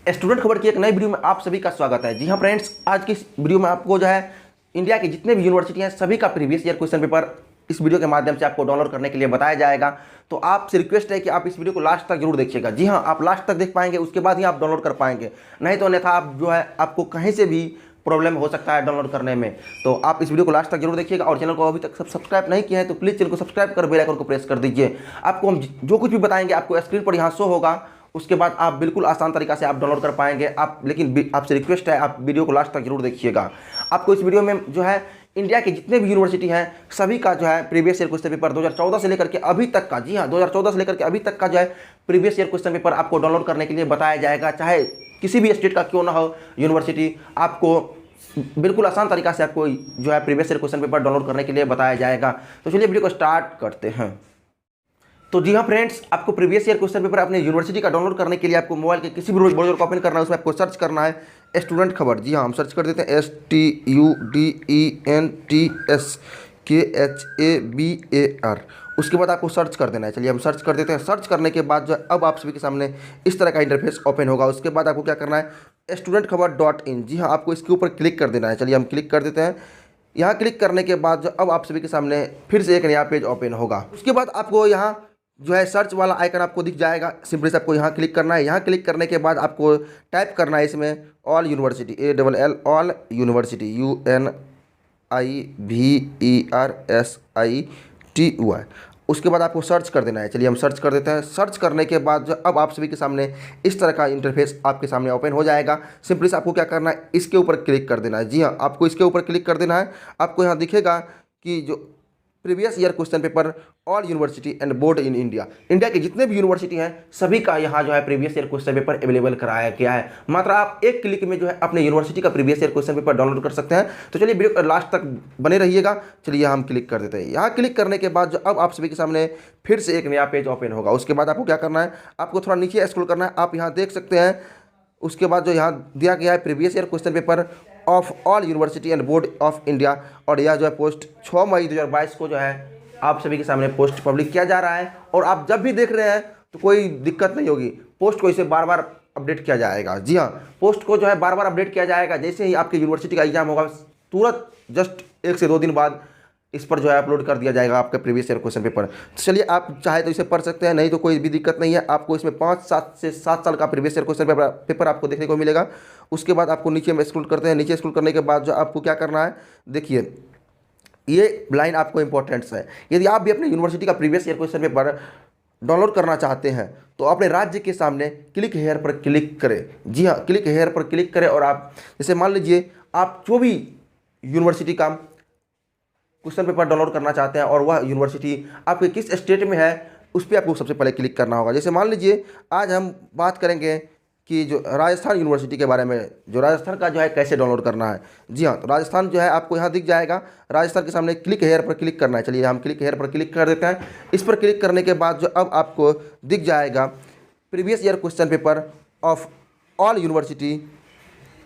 Student खबर की एक नई वीडियो में आप सभी का स्वागत है। जी हाँ फ्रेंड्स, आज की इस वीडियो में आपको जो है इंडिया की जितने भी यूनिवर्सिटी हैं सभी का प्रीवियस ईयर क्वेश्चन पेपर इस वीडियो के माध्यम से आपको डाउनलोड करने के लिए बताया जाएगा। तो आपसे रिक्वेस्ट है कि आप इस वीडियो को लास्ट तक जरूर देखिएगा। जी हाँ, आप लास्ट तक देख पाएंगे, उसके बाद ही आप डाउनलोड कर पाएंगे, नहीं तो अन्यथा आप जो है आपको कहीं से भी प्रॉब्लम हो सकता है डाउनलोड करने में। तो आप इस वीडियो को लास्ट तक जरूर देखिएगा और चैनल को अभी तक सब्सक्राइब नहीं किया है तो प्लीज़ चैनल को सब्सक्राइब कर बेल आइकन को प्रेस कर दीजिए। आपको हम जो कुछ भी बताएंगे आपको स्क्रीन पर यहाँ शो होगा, उसके बाद आप बिल्कुल आसान तरीका से आप डाउनलोड कर पाएंगे। लेकिन आपसे रिक्वेस्ट है आप वीडियो को लास्ट तक जरूर देखिएगा। आपको इस वीडियो में जो है इंडिया के जितने भी यूनिवर्सिटी हैं सभी का जो है प्रीवियस ईयर क्वेश्चन पेपर 2014 से लेकर के अभी तक का, जी हाँ 2014 से लेकर के अभी तक का जो है प्रीवियस ईयर क्वेश्चन पेपर आपको डाउनलोड करने के लिए बताया जाएगा। चाहे किसी भी स्टेट का क्यों ना हो यूनिवर्सिटी, आपको बिल्कुल आसान तरीका से आपको जो है previous year question paper download करने के लिए बताया जाएगा। तो चलिए वीडियो को स्टार्ट करते हैं। तो जी हाँ फ्रेंड्स, आपको प्रीवियस ईयर क्वेश्चन पेपर अपने यूनिवर्सिटी का डाउनलोड करने के लिए आपको मोबाइल के किसी भी ब्राउज़र को ओपन करना है, उसमें आपको सर्च करना है स्टूडेंट खबर। जी हाँ, हम सर्च कर देते हैं STUDENTSKHABAR। उसके बाद आपको सर्च कर देना है। चलिए हम सर्च कर देते हैं। सर्च करने के बाद जो है अब आप सभी के सामने इस तरह का इंटरफेस ओपन होगा। उसके बाद आपको क्या करना है, studentखबर.in। जी हाँ, आपको इसके ऊपर क्लिक कर देना है। चलिए हम क्लिक कर देते हैं। यहाँ क्लिक करने के बाद जो अब आप सभी के सामने फिर से एक नया पेज ओपन होगा। उसके बाद आपको यहाँ जो है सर्च वाला आइकन आपको दिख जाएगा। सिंपली से आपको यहाँ क्लिक करना है। यहाँ क्लिक करने के बाद आपको टाइप करना है इसमें all university, ALL all university, UNIVERSITY। उसके बाद आपको सर्च कर देना है। चलिए हम सर्च कर देते हैं। सर्च करने के बाद जो अब आप सभी के सामने इस तरह का इंटरफेस आपके सामने ओपन हो जाएगा। सिंपली से आपको क्या करना है, इसके ऊपर क्लिक कर देना है। जी हाँ, आपको इसके ऊपर क्लिक कर देना है। आपको यहाँ दिखेगा कि जो previous year question paper all university and board in India, India के जितने भी यूनिवर्सिटी हैं सभी का यहाँ जो है previous year question paper available कराया गया है। मात्र आप एक क्लिक में जो है अपने यूनिवर्सिटी का previous year question paper download कर सकते हैं। तो चलिए वीडियो लास्ट तक बने रहिएगा। चलिए हम क्लिक कर देते हैं। यहाँ क्लिक करने के बाद जो अब आप सभी के सामने फिर से एक नया पेज ओपन होगा। उसके बाद आपको क्या करना है, आपको थोड़ा नीचे स्क्रॉल करना है। आप यहाँ देख सकते हैं उसके बाद जो यहाँ दिया गया है previous year question paper of all university and board of India, और यह जो है पोस्ट 6 मई 2022 को जो है आप सभी के सामने पोस्ट पब्लिक किया जा रहा है। और आप जब भी देख रहे हैं तो कोई दिक्कत नहीं होगी, पोस्ट को इसे बार बार अपडेट किया जाएगा। जी हाँ, पोस्ट को जो है बार बार अपडेट किया जाएगा। जैसे ही आपके यूनिवर्सिटी का एग्जाम होगा तुरंत जस्ट 1 से 2 दिन बाद इस पर जो है अपलोड कर दिया जाएगा आपका प्रीवियस ईयर क्वेश्चन पेपर। तो चलिए आप चाहे तो इसे पढ़ सकते हैं, नहीं तो कोई भी दिक्कत नहीं है। आपको इसमें 5 से 7 साल का प्रीवियस ईयर क्वेश्चन पेपर आपको देखने को मिलेगा। उसके बाद आपको नीचे में स्क्रॉल करते हैं। नीचे स्क्रॉल करने के बाद जो आपको क्या करना है, देखिए ये लाइन आपको इंपॉर्टेंट्स है। यदि आप भी अपने यूनिवर्सिटी का previous year question paper download करना चाहते हैं तो अपने राज्य के सामने क्लिक हेयर पर क्लिक करें। जी हाँ, क्लिक हेयर पर क्लिक करें और आप जैसे मान लीजिए आप जो भी यूनिवर्सिटी का क्वेश्चन पेपर डाउनलोड करना चाहते हैं और वह यूनिवर्सिटी आपके किस स्टेट में है उस पर आपको सबसे पहले क्लिक करना होगा। जैसे मान लीजिए आज हम बात करेंगे कि जो राजस्थान यूनिवर्सिटी के बारे में, जो राजस्थान का जो है कैसे डाउनलोड करना है। जी हाँ, तो राजस्थान जो है आपको यहाँ दिख जाएगा। राजस्थान के सामने क्लिक हेयर पर क्लिक करना है। चलिए हम क्लिक हेयर पर क्लिक कर देते हैं। इस पर क्लिक करने के बाद जो अब आपको दिख जाएगा previous year question paper of all university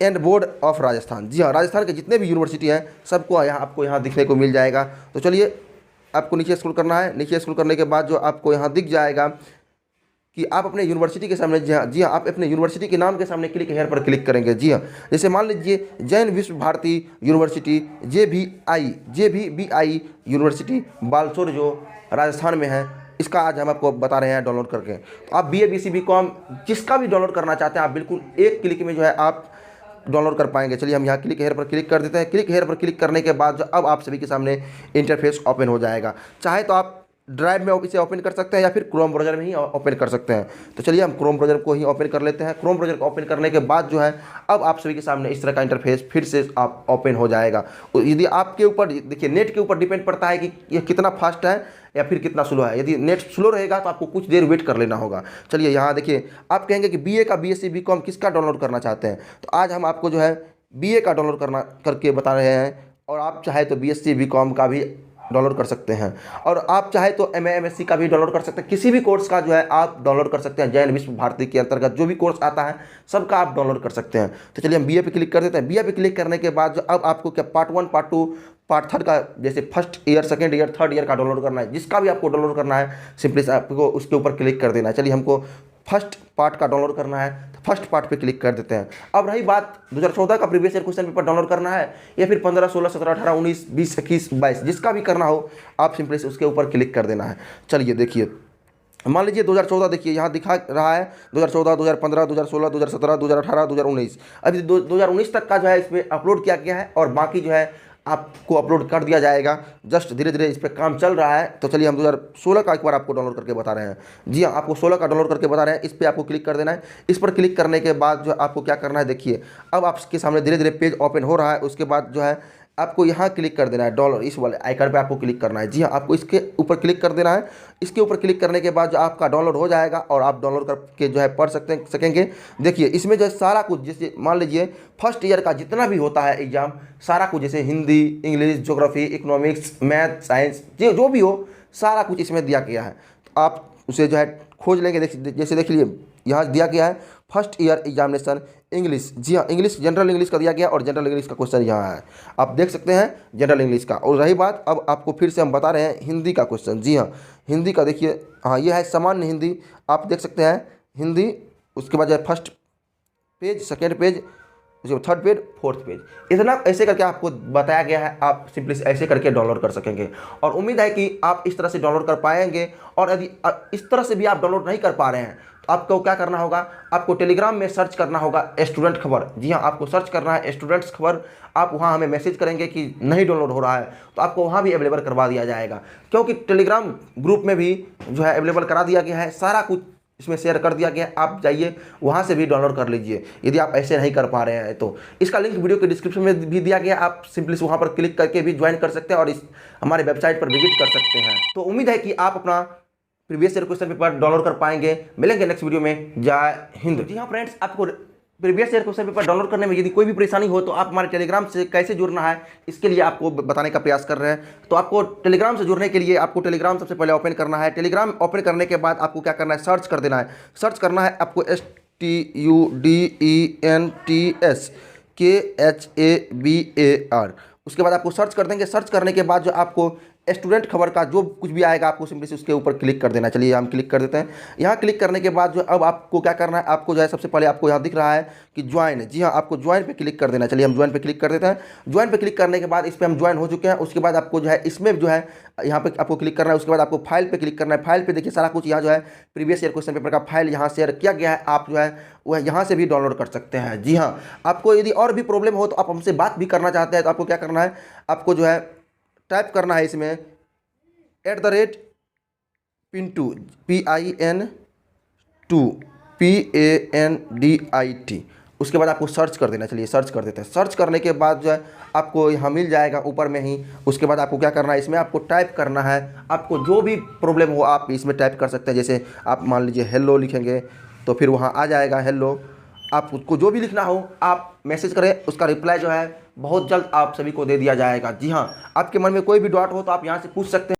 and board of Rajasthan. जी हाँ, राजस्थान के जितने भी यूनिवर्सिटी हैं सबको यहाँ आपको यहाँ दिखने को मिल जाएगा। तो चलिए आपको नीचे स्क्रॉल करना है। नीचे स्क्रॉल करने के बाद जो आपको यहाँ दिख जाएगा कि आप अपने यूनिवर्सिटी के सामने, जी हाँ आप अपने यूनिवर्सिटी के नाम के सामने क्लिक हेयर पर क्लिक करेंगे। जी हाँ, जैसे मान लीजिए जैन विश्व भारती यूनिवर्सिटी JVBI यूनिवर्सिटी बालसोर जो राजस्थान में है, इसका आज हम आपको बता रहे हैं डाउनलोड करके। तो आप BA BC BCom जिसका भी डाउनलोड करना चाहते हैं आप बिल्कुल एक क्लिक में जो है आप डाउनलोड कर पाएंगे। चलिए हम यहाँ क्लिक हेयर पर क्लिक कर देते हैं। क्लिक हेयर पर क्लिक करने के बाद जो अब आप सभी के सामने इंटरफेस ओपन हो जाएगा। चाहे तो आप ड्राइव में इसे ओपन कर सकते हैं या फिर क्रोम ब्राउज़र में ही ओपन कर सकते हैं। तो चलिए हम क्रोम ब्राउज़र को ही ओपन कर लेते हैं। क्रोम ब्राउज़र को ओपन करने के बाद जो है अब आप सभी के सामने इस तरह का इंटरफेस फिर से आप ओपन हो जाएगा। यदि आपके ऊपर देखिए नेट के ऊपर डिपेंड पड़ता है कि यह कितना फास्ट है या फिर कितना स्लो है। यदि नेट स्लो रहेगा तो आपको कुछ देर वेट कर लेना होगा। चलिए यहाँ देखिए, आप कहेंगे कि BA का BSc BCom किसका डाउनलोड करना चाहते हैं, तो आज हम आपको जो है BA का डाउनलोड करके बता रहे हैं। और आप चाहे तो BSc BCom का भी डाउनलोड कर सकते हैं और आप चाहे तो MA MSc का भी डाउनलोड कर सकते हैं। किसी भी कोर्स का जो है आप डाउनलोड कर सकते हैं। जैन विश्व भारती के अंतर्गत जो भी कोर्स आता है सबका आप डाउनलोड कर सकते हैं। तो चलिए हम BA पे क्लिक कर देते हैं। BA पे क्लिक करने के बाद जो अब आपको क्या पार्ट 1 पार्ट 2 पार्ट 3 का, जैसे first year second year third year का डाउनलोड करना है, जिसका भी आपको डाउनलोड करना है सिंपली आपको उसके ऊपर क्लिक कर देना है। चलिए हमको फर्स्ट पार्ट का डाउनलोड करना है। फर्स्ट पार्ट पे क्लिक कर देते हैं। अब रही बात 2014 का previous year question paper download करना है या फिर 15, 16, 17, 18, 19, 20, 21, 22 जिसका भी करना हो, आप सिंपली उसके ऊपर क्लिक कर देना है। चलिए देखिए, मान लीजिए 2014 देखिए यहाँ दिखा रहा है 2014, 2015, 2016, 2017, 2018, 2019। अभी 2019 तक का जो है इस पर अपलोड किया गया है और बाकी जो है आपको अपलोड कर दिया जाएगा। जस्ट धीरे धीरे इस पर काम चल रहा है। तो चलिए हम 2016 का एक बार आपको डाउनलोड करके बता रहे हैं। जी हाँ, आपको 16 का डाउनलोड करके बता रहे हैं। इस पर आपको क्लिक कर देना है। इस पर क्लिक करने के बाद जो आपको क्या करना है, देखिए अब आपके सामने धीरे धीरे पेज ओपन हो रहा है। उसके बाद जो है आपको यहाँ क्लिक कर देना है, डॉलर इस वाले आइकन पे आपको क्लिक करना है। जी हाँ, आपको इसके ऊपर क्लिक कर देना है। इसके ऊपर क्लिक करने के बाद जो आपका डाउनलोड हो जाएगा और आप डाउनलोड करके जो है पढ़ सकेंगे। देखिए इसमें जो है सारा कुछ, जैसे मान लीजिए फर्स्ट ईयर का जितना भी होता है एग्जाम, सारा कुछ जैसे Hindi, English, geography, economics, math, science जो भी हो, सारा कुछ इसमें दिया गया है। तो आप उसे जो है खोज लेंगे। जैसे देख लिए यहाँ दिया गया है फर्स्ट ईयर एग्जामिनेशन इंग्लिश। जी हाँ, इंग्लिश, जनरल इंग्लिश का दिया गया और जनरल इंग्लिश का क्वेश्चन यहाँ है, आप देख सकते हैं जनरल इंग्लिश का। और रही बात, अब आपको फिर से हम बता रहे हैं हिंदी का क्वेश्चन। जी हाँ, हिंदी का देखिए, हाँ ये है सामान्य हिंदी, आप देख सकते हैं हिंदी। उसके बाद जो है फर्स्ट पेज, सेकेंड पेज, उसके बाद थर्ड पेज, फोर्थ पेज, इतना ऐसे करके आपको बताया गया है। आप सिंपली ऐसे करके डाउनलोड कर सकेंगे और उम्मीद है कि आप इस तरह से डाउनलोड कर पाएंगे। और यदि इस तरह से भी आप डाउनलोड नहीं कर पा रहे हैं तो आपको क्या करना होगा, आपको टेलीग्राम में सर्च करना होगा स्टूडेंट खबर। जी हाँ, आपको सर्च करना है स्टूडेंट्स खबर। आप वहाँ हमें मैसेज करेंगे कि नहीं डाउनलोड हो रहा है, तो आपको वहाँ भी अवेलेबल करवा दिया जाएगा, क्योंकि टेलीग्राम ग्रुप में भी जो है अवेलेबल करा दिया गया है। सारा कुछ इसमें शेयर कर दिया गया है, आप जाइए वहाँ से भी डाउनलोड कर लीजिए यदि आप ऐसे नहीं कर पा रहे हैं तो। इसका लिंक वीडियो के डिस्क्रिप्शन में भी दिया गया है, आप सिंपली वहाँ पर क्लिक करके भी ज्वाइन कर सकते हैं और इस हमारे वेबसाइट पर विजिट कर सकते हैं। तो उम्मीद है कि आप अपना previous year question paper download कर पाएंगे। मिलेंगे नेक्स्ट वीडियो में। जय हिंद। जी हाँ फ्रेंड्स, आपको previous year question paper download करने में यदि कोई भी परेशानी हो तो आप हमारे टेलीग्राम से कैसे जुड़ना है, इसके लिए आपको बताने का प्रयास कर रहे हैं। तो आपको टेलीग्राम से जुड़ने के लिए आपको टेलीग्राम सबसे पहले ओपन करना है। टेलीग्राम ओपन करने के बाद आपको क्या करना है, सर्च कर देना है। सर्च करना है आपको STUDENTSKHABAR। उसके बाद आपको सर्च कर देंगे। सर्च करने के बाद जो आपको स्टूडेंट खबर का जो कुछ भी आएगा, आपको सिंपली उसके ऊपर क्लिक कर देना। चलिए हम क्लिक कर देते हैं। यहाँ क्लिक करने के बाद जो अब आपको क्या करना है, आपको जो है सबसे पहले आपको यहाँ दिख रहा है कि ज्वाइन। जी हाँ, आपको ज्वाइन पे क्लिक कर देना। चलिए हम ज्वाइन पे क्लिक कर देते हैं। ज्वाइन पे क्लिक करने के बाद इस पर हम ज्वाइन हो चुके हैं। उसके बाद आपको जो है इसमें जो है यहाँ पे आपको क्लिक करना है। उसके बाद आपको फाइल पे क्लिक करना है। फाइल पे देखिए सारा कुछ यहाँ जो है प्रीवियस ईयर क्वेश्चन पेपर का फाइल यहाँ शेयर किया गया है। आप जो है वह यहाँ से भी डाउनलोड कर सकते हैं। जी हाँ, आपको यदि और भी प्रॉब्लम हो तो आप हमसे बात भी करना चाहते हैं तो आपको क्या करना है, आपको जो है टाइप करना है इसमें @PIN2 PIN2PANDIT। उसके बाद आपको सर्च कर देना। चलिए सर्च कर देते हैं। सर्च करने के बाद जो है आपको यहाँ मिल जाएगा ऊपर में ही। उसके बाद आपको क्या करना है, इसमें आपको टाइप करना है। आपको जो भी प्रॉब्लम हो आप इसमें टाइप कर सकते हैं। जैसे आप मान लीजिए हेलो लिखेंगे तो फिर वहाँ आ जाएगा हेलो। आपको जो भी लिखना हो आप मैसेज करें, उसका रिप्लाई जो है बहुत जल्द आप सभी को दे दिया जाएगा। जी हाँ, आपके मन में कोई भी डाउट हो तो आप यहाँ से पूछ सकते हैं।